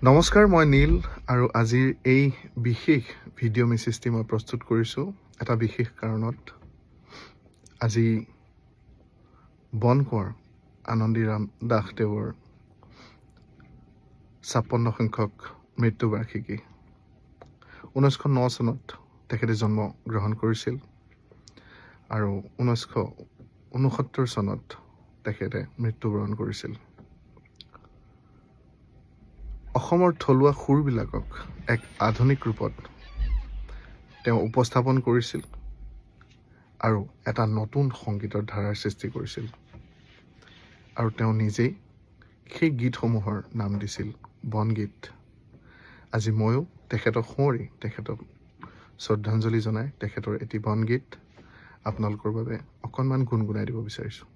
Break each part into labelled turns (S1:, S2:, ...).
S1: নমস্কাৰ, মই নীল আৰু আজিৰ এই বিশেষ ভিডিঅ' মেছেজটি মই প্ৰস্তুত কৰিছোঁ এটা বিশেষ কাৰণত। আজি বন কোঁৱৰ আনন্দীৰাম দাসদেৱৰ ৫৬ সংখ্যক মৃত্যুবাৰ্ষিকী। ১৯০৯ চনত তেখেতে জন্মগ্ৰহণ কৰিছিল আৰু ১৯৬৯ চনত তেখেতে মৃত্যুবৰণ কৰিছিল। অসমৰ থলুৱা সুৰবিলাকক এক আধুনিক ৰূপত তেওঁ উপস্থাপন কৰিছিল আৰু এটা নতুন সংগীতৰ ধাৰাৰ সৃষ্টি কৰিছিল আৰু তেওঁ নিজেই সেই গীতসমূহৰ নাম দিছিল বনগীত। আজি ময়ো তেখেতক সোঁৱৰি তেখেতক শ্ৰদ্ধাঞ্জলি জনাই তেখেতৰ এটি বনগীত আপোনালোকৰ বাবে অকণমান গুণগুণাই দিব বিচাৰিছোঁ।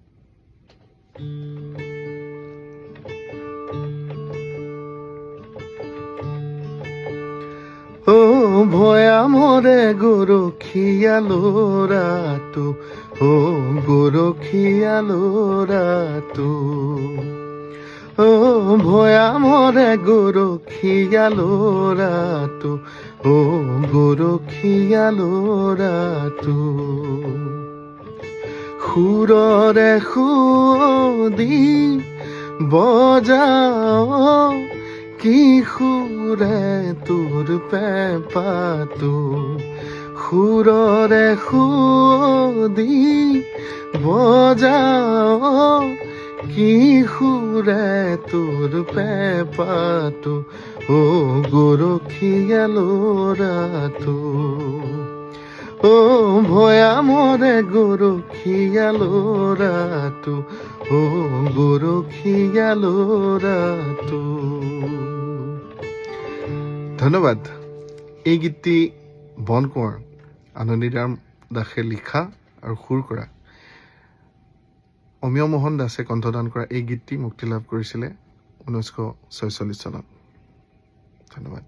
S1: ও ভয়ামৰে গৰখীয়া ল'ৰাটো, ও গৰখীয়া ল'ৰাটো, ও ভয়ামৰে গৰখীয়া ল'ৰাটো, ও গৰখীয়া ল'ৰাটো, সুৰৰে সুদি বজাও কি সুৰে তোৰ পেঁপাটো, সুৰৰে সুদি বজাও কি সুৰে তোৰ পেঁপাটো, ও গৰখীয়া ল'ৰাটো, ও ভয়ামৰে গৰখীয়া ল'ৰাটো, ও গৰখীয়া ল'ৰাটো। ধন্যবাদ। এই গীতটি বন কোঁৱৰ আনন্দীৰাম দাসে লিখা আৰু সুৰ কৰা, অমিয় মোহন দাসে কণ্ঠদান কৰা এই গীতটি মুক্তি লাভ কৰিছিলে ১৯৪৬ চনত। ধন্যবাদ।